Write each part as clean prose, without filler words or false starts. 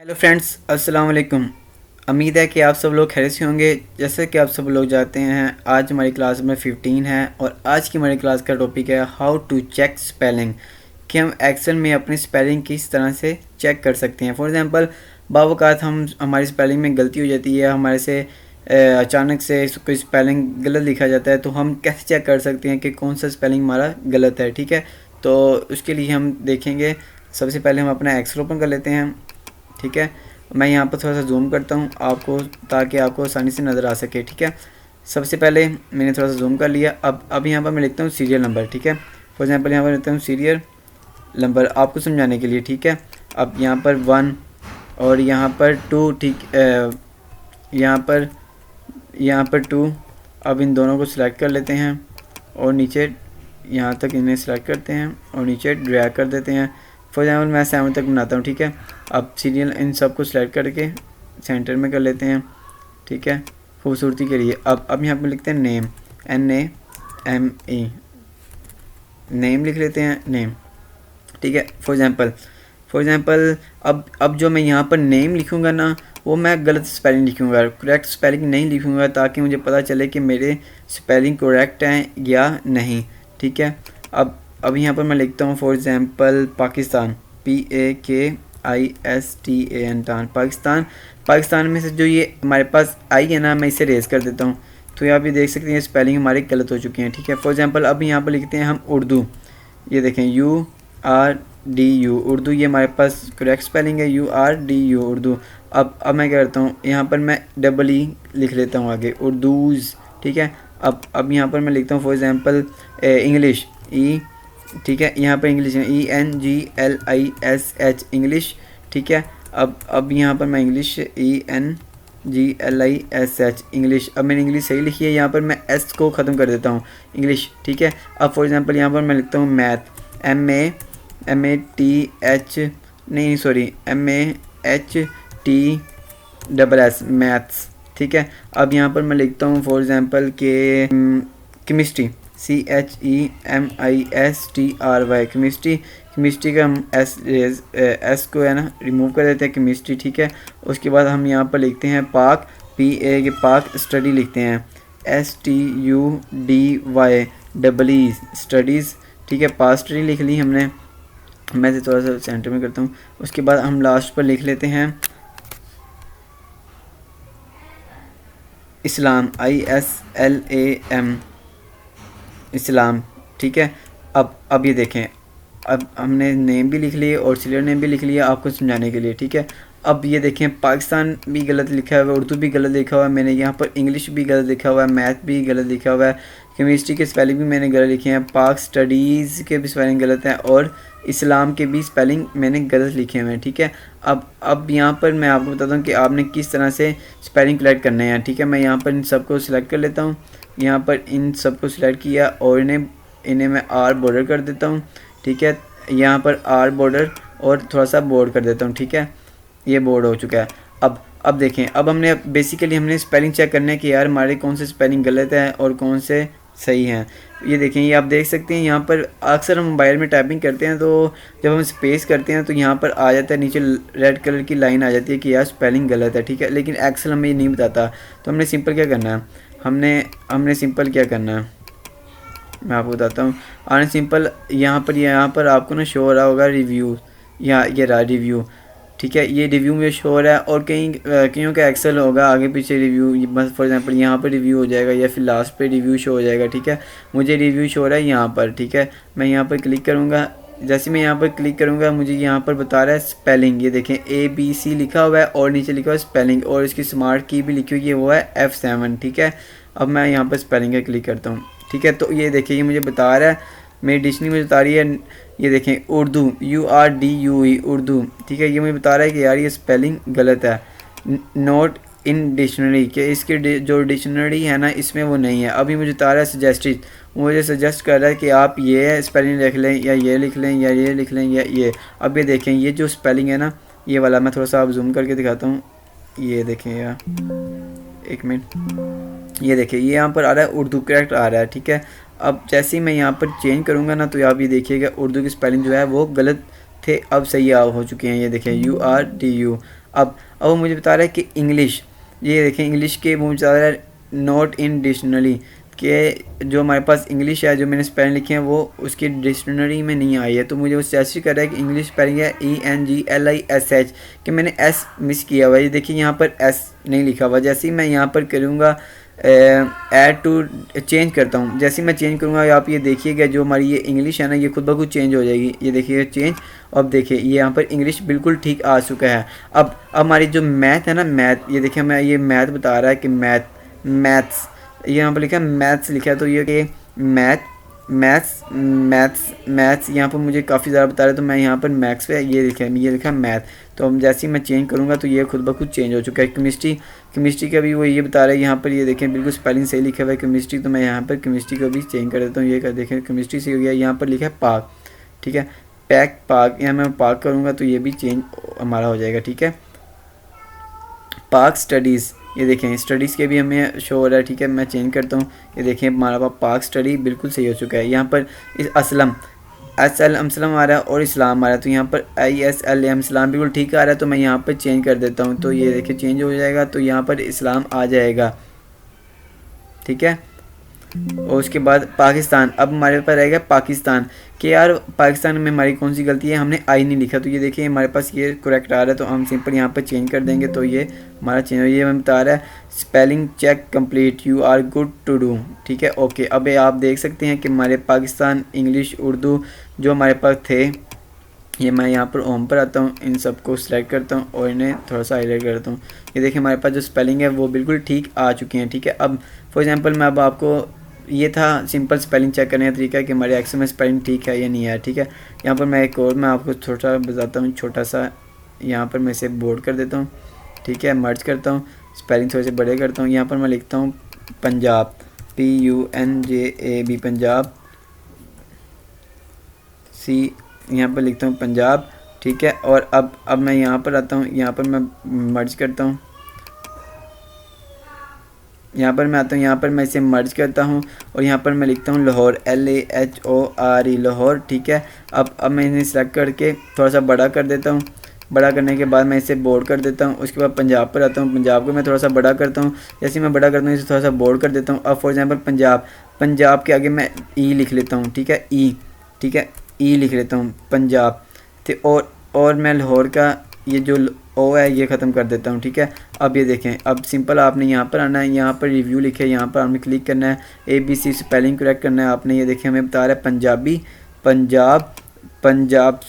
Hello friends, अस्सलाम वालेकुम। उम्मीद है कि आप सब लोग खैरियत से होंगे। जैसे कि आप सब लोग जानते हैं, आज हमारी क्लास नंबर 15 है और आज की हमारी क्लास का टॉपिक है हाउ टू चेक स्पेलिंग, कि हम एक्सेल में अपनी स्पेलिंग किस तरह से चेक कर सकते हैं। फॉर एग्जांपल, बावकात हमारी स्पेलिंग में गलती हो जाती है, हमारे से अचानक से कोई स्पेलिंग गलत लिखा जाता है, तो हम कैसे चेक कर सकते हैं कि कौन सा स्पेलिंग हमारा गलत है। ठीक है, तो उसके लिए हम देखेंगे। सबसे पहले हम अपना एक्सेल ओपन कर लेते हैं। ठीक है, मैं यहाँ पर थोड़ा सा जूम करता हूँ आपको, ताकि आपको आसानी से नज़र आ सके। ठीक है, सबसे पहले मैंने थोड़ा सा जूम कर लिया। अब यहाँ पर मैं लिखता हूँ सीरियल नंबर। ठीक है, फॉर एग्जांपल यहाँ पर लिखता हूँ सीरियल नंबर आपको समझाने के लिए। ठीक है, अब यहाँ पर 1 और यहाँ पर 2। ठीक, यहाँ पर 2। अब इन दोनों को सिलेक्ट कर लेते हैं और नीचे यहाँ तक इन्हें सेलेक्ट करते हैं और नीचे ड्रैग कर देते हैं। फॉर एग्जाम्पल मैं 7 तक बनाता हूँ। ठीक है, अब सीरियल इन सब को सिलेक्ट करके सेंटर में कर लेते हैं। ठीक है, खूबसूरती के लिए। अब यहाँ पर लिखते हैं नेम, NAME, नेम लिख लेते हैं, नेम। ठीक है, फॉर एग्जांपल अब जो मैं यहाँ पर नेम लिखूँगा ना, वो मैं गलत स्पेलिंग लिखूँगा, करेक्ट स्पेलिंग नहीं लिखूँगा, ताकि मुझे पता चले कि मेरे स्पेलिंग करेक्ट हैं या नहीं। ठीक है, अब यहाँ पर मैं लिखता हूँ for example Pakistan, PAKISTAN, Pakistan में से जो ये हमारे पास आई है ना, मैं इसे रेज कर देता हूँ। तो यहाँ भी देख सकते हैं स्पेलिंग हमारी गलत हो चुकी हैं। ठीक है, फॉर एग्जांपल अब यहाँ पर लिखते हैं हम उर्दू। ये देखें URDU उर्दू, ये हमारे पास करेक्ट स्पेलिंग है, URDU उर्दू। अब मैं क्या करता हूँ, यहाँ पर मैं EE लिख लेता हूँ आगे, उर्दूज़। ठीक है, अब यहाँ पर मैं लिखता हूँ फॉर एग्जांपल इंग्लिश, ठीक है, यहाँ पर इंग्लिश है ENGLISH, इंग्लिश। ठीक है, अब यहाँ पर मैं इंग्लिश ENGLISH, इंग्लिश। अब मैंने इंग्लिश सही लिखी है, यहाँ पर मैं S को ख़त्म कर देता हूँ, इंग्लिश। ठीक है, अब फॉर एग्जांपल यहाँ पर मैं लिखता हूँ मैथ, MATHS, मैथ्स। ठीक है, अब यहाँ पर मैं लिखता हूँ फॉर एग्जांपल के केमिस्ट्री, CHEMISTRY, केमिस्ट्री का हम एस को है ना रिमूव कर देते हैं, केमिस्ट्री। ठीक है, उसके बाद हम यहाँ पर लिखते हैं पाक, PA के पाक स्टडी लिखते हैं, STUDY स्टडीज़। ठीक है, पाक स्टडी लिख ली हमने। मैं थोड़ा सा सेंटर में करता हूँ। उसके बाद हम लास्ट पर लिख लेते हैं इस्लाम, ISLAM, इस्लाम। ठीक है, अब ये देखें, अब हमने नेम भी लिख लिए और सीरियल नेम भी लिख लिया आपको समझाने के लिए। ठीक है, अब ये देखें पाकिस्तान भी गलत लिखा हुआ है, उर्दू भी गलत लिखा हुआ है, मैंने यहाँ पर इंग्लिश भी गलत लिखा हुआ है, मैथ भी गलत लिखा हुआ है, केमिस्ट्री के स्पेलिंग भी मैंने गलत लिखे हैं, पाक स्टडीज़ के भी स्पेलिंग गलत हैं और इस्लाम के भी स्पेलिंग मैंने गलत लिखे हुए हैं। ठीक है, अब यहाँ पर मैं आपको बताता हूँ कि आपने किस तरह से स्पेलिंग करेक्ट करने हैं। ठीक है, मैं यहाँ पर इन सबको सिलेक्ट कर लेता हूँ, यहाँ पर इन सबको सिलेक्ट किया और इन्हें मैं R बॉर्डर कर देता हूँ। ठीक है, यहाँ पर R बॉर्डर और थोड़ा सा बोर्ड कर देता हूँ। ठीक है, ये बोर्ड हो चुका है। अब देखें, अब हमने बेसिकली स्पेलिंग चेक करना है कि यार हमारे कौन से स्पेलिंग गलत है और कौन से सही हैं। ये देखें, ये आप देख सकते हैं, यहाँ पर अक्सर हम मोबाइल में टाइपिंग करते हैं, तो जब हम स्पेस करते हैं तो यहाँ पर आ जाता है, नीचे रेड कलर की लाइन आ जाती है कि यार स्पेलिंग गलत है। ठीक है, लेकिन एक्सेल हमें ये नहीं बताता, तो हमने सिंपल क्या करना है, हमने सिंपल क्या करना है मैं आपको बताता हूँ। आने सिंपल यहाँ पर आपको ना शो हो रहा होगा रिव्यू, यहाँ ये रहा रिव्यू। ठीक है, ये रिव्यू में शो हो रहा है और कईयों का एक्सेल होगा आगे पीछे रिव्यू, बस फॉर एग्जांपल यहाँ पर रिव्यू हो जाएगा या फिर लास्ट पे रिव्यू शो हो जाएगा। ठीक है, मुझे रिव्यू शो हो रहा है यहाँ पर। ठीक है, मैं यहाँ पर क्लिक करूँगा, जैसे मैं यहाँ पर क्लिक करूँगा मुझे यहाँ पर बता रहा है स्पेलिंग। ये देखें ABC लिखा हुआ है और नीचे लिखा हुआ है स्पेलिंग और इसकी स्मार्ट की भी लिखी हुई है, वो है F7। ठीक है, अब मैं यहाँ पर स्पेलिंग का क्लिक करता हूँ। ठीक है, तो ये देखिए, ये मुझे बता रहा है, मेरी डिक्शनरी मुझे बता रही है, ये देखें उर्दू, URDUE उर्दू। ठीक है, ये मुझे बता रहा है कि यार ये स्पेलिंग गलत है, नोट इन डिक्शनरी, कि इसकी जो डिक्शनरी है ना इसमें वो नहीं है। अभी मुझे बता रहा है सजेस्टेड, मुझे सजेस्ट कर रहा है कि आप ये स्पेलिंग लिख लें या ये लिख लें या ये लिख लें या ये। अब ये देखें, ये जो स्पेलिंग है ना ये वाला, मैं थोड़ा सा आप जूम करके दिखाता हूँ। ये देखें यार, एक मिनट, ये देखिए, ये यहाँ पर आ रहा है उर्दू करेक्ट आ रहा है। ठीक है, अब जैसे ही मैं यहाँ पर चेंज करूँगा ना, तो आप ये देखिएगा उर्दू की स्पेलिंग जो है वो गलत थे, अब सही हो चुके हैं। ये देखें URDU, अब वो मुझे बता रहा है कि इंग्लिश, ये देखें इंग्लिश के वो मुझे बता रहा है नोट इन डिक्शनरी, कि जो हमारे पास इंग्लिश है जो मैंने स्पेलिंग लिखे हैं वो उसकी डिक्शनरी में नहीं आई है। तो मुझे वो सजेस्ट कर रहा है कि इंग्लिश स्पेलिंग है ENGLISH, कि मैंने एस मिस किया हुआ है। ये देखिए यहाँ पर एस नहीं लिखा हुआ। जैसे ही मैं यहाँ पर करूँगा ऐड टू, चेंज करता हूँ, जैसे ही मैं चेंज करूँगा आप ये देखिएगा जो हमारी ये इंग्लिश है ना ये खुद ब खुद चेंज हो जाएगी। ये देखिए चेंज, अब देखिए ये यहाँ पर इंग्लिश बिल्कुल ठीक आ चुका है। अब हमारी जो मैथ है ना, मैथ, ये देखिए मैं ये मैथ बता रहा है कि मैथ्स, यहाँ पर लिखा है मैथ्स लिखा है, तो ये मैथ्स यहाँ पर मुझे काफ़ी ज़्यादा बता रहा है। तो मैं यहाँ पर मैथ्स पे ये लिखा मैथ, तो हम जैसे ही मैं चेंज करूँगा तो ये खुद ब खुद चेंज हो चुका है। केमिस्ट्री का भी वो ये बता रहा है यहाँ पर, ये देखें बिल्कुल स्पेलिंग सही लिखा हुआ है केमिस्ट्री। तो मैं यहाँ पर केमिस्ट्री को भी चेंज कर देता हूँ। ये कर देखें केमिस्ट्री से हो गया, यहाँ पर लिखा है पाक, ठीक है, पाक, यहाँ मैं पाक करूँगा तो ये भी चेंज हमारा हो जाएगा, ठीक है। पाक स्टडीज़, ये देखें स्टडीज़ के भी हमें शो हो रहा है, ठीक है। मैं चेंज करता हूँ, ये देखें हमारा पाक स्टडी बिल्कुल सही हो चुका है। यहाँ पर इस असलम असलम आ रहा है और इस्लाम आ रहा है, तो यहाँ पर ISLAM इस्लाम बिल्कुल ठीक आ रहा है। तो मैं यहाँ पर चेंज कर देता हूँ, तो ये देखिए चेंज हो जाएगा, तो यहाँ पर इस्लाम आ जाएगा, ठीक है। और उसके बाद पाकिस्तान, अब हमारे पास रहेगा पाकिस्तान, कि यार पाकिस्तान में हमारी कौन सी गलती है, हमने आई नहीं लिखा। तो ये देखिए हमारे पास ये करेक्ट आ रहा है, तो हम सिंपल यहाँ पर चेंज कर देंगे, तो ये हमारा चेंज हो। ये हमें बता रहा है spelling check complete, you are good to do, ठीक है, ओके। अब आप देख सकते हैं कि हमारे पाकिस्तान, इंग्लिश, उर्दू जो हमारे पास थे, ये मैं यहाँ पर होम पर आता हूँ, इन सबको सिलेक्ट करता हूँ और इन्हें थोड़ा सा हाईलाइट करता हूँ। ये देखिए हमारे पास जो स्पेलिंग है वो बिल्कुल ठीक आ चुकी हैं, ठीक है। अब फॉर एग्जांपल मैं अब आपको, ये था सिंपल स्पेलिंग चेक करने का तरीका कि हमारे एक्सेल में स्पेलिंग ठीक है या नहीं है, ठीक है। यहाँ पर मैं एक और मैं आपको छोटा बताता हूँ, छोटा सा यहाँ पर मैं इसे बोर्ड कर देता हूँ, ठीक है, मर्ज करता हूँ, स्पेलिंग थोड़े से बड़े करता हूँ। यहाँ पर मैं लिखता हूँ पंजाब, PUNJAB, पंजाब, C, यहाँ पर लिखता हूँ पंजाब, ठीक है। और अब मैं यहाँ पर आता हूँ, यहाँ पर मैं मर्ज करता हूँ, यहाँ पर मैं आता हूँ, यहाँ पर मैं इसे मर्ज करता हूँ और यहाँ पर मैं लिखता हूँ लाहौर, LAHORE, लाहौर, ठीक है। अब मैं इन्हें सेलेक्ट करके थोड़ा सा बड़ा कर देता हूँ। बड़ा करने के बाद मैं इसे बोर्ड कर देता हूँ। उसके बाद पंजाब पर आता हूँ, पंजाब को मैं थोड़ा सा बड़ा करता हूँ। जैसे मैं बड़ा करता हूँ इसे थोड़ा सा बोर्ड कर देता हूँ। अब फॉर एग्जांपल पंजाब के आगे मैं E लिख लेता हूँ, ठीक है, E, ठीक है, E लिख लेता हूँ पंजाब, तो और मैं लाहौर का ये जो O है ये ख़त्म कर देता हूँ, ठीक है। अब ये देखें, अब सिंपल आपने यहाँ पर आना है, यहाँ पर रिव्यू लिखे, यहाँ पर आपने क्लिक करना है, ABC स्पेलिंग करेक्ट करना है आपने। ये देखें हमें बता रहा है पंजाबी, पंजाब,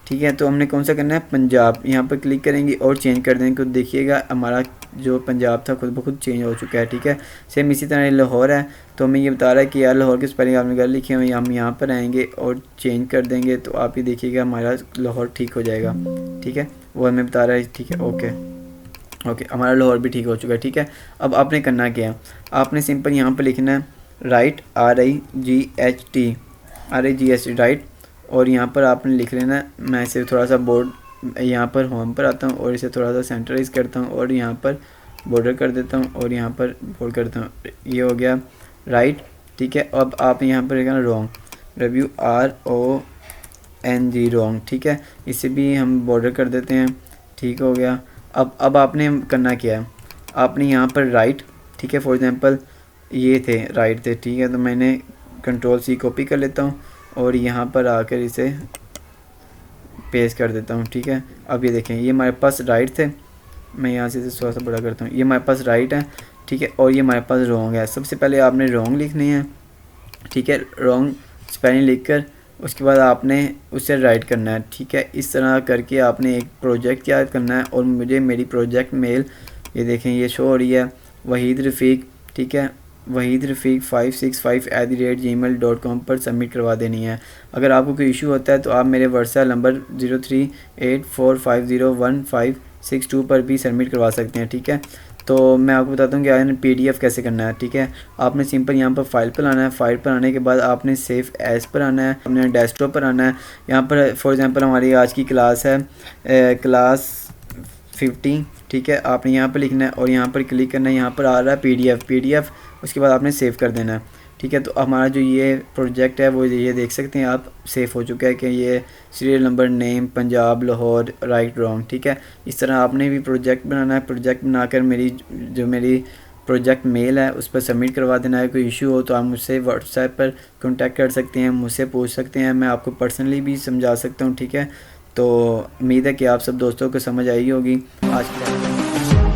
ठीक है। तो हमने कौन सा करना है, पंजाब, यहाँ पर क्लिक करेंगे और चेंज कर देंगे, तो देखिएगा हमारा जो पंजाब था खुद ब खुद चेंज हो चुका है, ठीक है। सेम इसी तरह लाहौर है, तो हमें ये बता रहा है कि यार लाहौर की स्पेलिंग आपने गलत लिखी है, हम यहाँ पर आएंगे और चेंज कर देंगे, तो आप ये देखिएगा हमारा लाहौर ठीक हो जाएगा, ठीक है। वो हमें बता रहा है, ठीक है, ओके, हमारा लाहौर भी ठीक हो चुका है, ठीक है। अब आपने करना क्या है, आपने सिंपल यहाँ पर लिखना है राइट, RIGHT, राइट, और यहाँ पर आपने लिख लेना है। मैं इसे थोड़ा सा बोर्ड, यहाँ पर होम पर आता हूँ और इसे थोड़ा सा सेंटराइज करता हूँ और यहाँ पर बॉर्डर कर देता हूँ और यहाँ पर बोर्ड करता हूँ। ये हो गया राइट, ठीक है। अब आप यहाँ पर लिखना रॉन्ग, RONG, रॉन्ग, ठीक है। इसे भी हम बॉर्डर कर देते हैं, ठीक हो गया। अब आपने करना क्या है, आपने यहाँ पर राइट, ठीक है, फॉर एग्जांपल ये थे राइट थे, ठीक है। तो मैंने Ctrl+C कॉपी कर लेता हूँ और यहाँ पर आकर इसे पेस्ट कर देता हूँ, ठीक है। अब ये देखें ये हमारे पास राइट थे, मैं यहाँ से थोड़ा सा बड़ा करता हूँ, ये हमारे पास राइट है, ठीक है, और ये हमारे पास रॉन्ग है। सबसे पहले आपने रॉन्ग लिखनी है, ठीक है, रॉन्ग स्पेलिंग लिखकर उसके बाद आपने उसे राइट करना है, ठीक है। इस तरह करके आपने एक प्रोजेक्ट तैयार करना है और मुझे मेरी प्रोजेक्ट मेल, ये देखें ये शो हो रही है, वहीद रफ़ीक, ठीक है, वहीद रफ़ीक 565@gmail.com पर सबमिट करवा देनी है। अगर आपको कोई इशू होता है तो आप मेरे व्हाट्सएप नंबर 0384501562 पर भी सबमिट करवा सकते हैं, ठीक है। तो मैं आपको बताता हूँ कि आपने PDF कैसे करना है, ठीक है। आपने सिंपल यहाँ पर फाइल पर आना है, फाइल पर आने के बाद आपने सेव एज पर आना है, अपने डेस्कटॉप पर आना है। यहाँ पर फॉर एग्जांपल हमारी आज की क्लास है क्लास 50, ठीक है। आपने यहाँ पर लिखना है और यहाँ पर क्लिक करना है, यहाँ पर आ रहा है PDF, उसके बाद आपने सेव कर देना है। ठीक है। तो हमारा जो ये प्रोजेक्ट है वो ये देख सकते हैं आप, सेफ हो चुका है कि ये serial number, name Punjab Lahore, right wrong, ठीक है। इस तरह आपने भी प्रोजेक्ट बनाना है। प्रोजेक्ट बनाकर मेरी प्रोजेक्ट मेल है उस पर सबमिट करवा देना है। कोई इशू हो तो आप मुझसे व्हाट्सएप पर कांटेक्ट कर सकते हैं, मुझसे पूछ सकते हैं, मैं आपको पर्सनली भी समझा सकता हूँ, ठीक है। तो उम्मीद है कि आप सब दोस्तों को समझ आई होगी आज की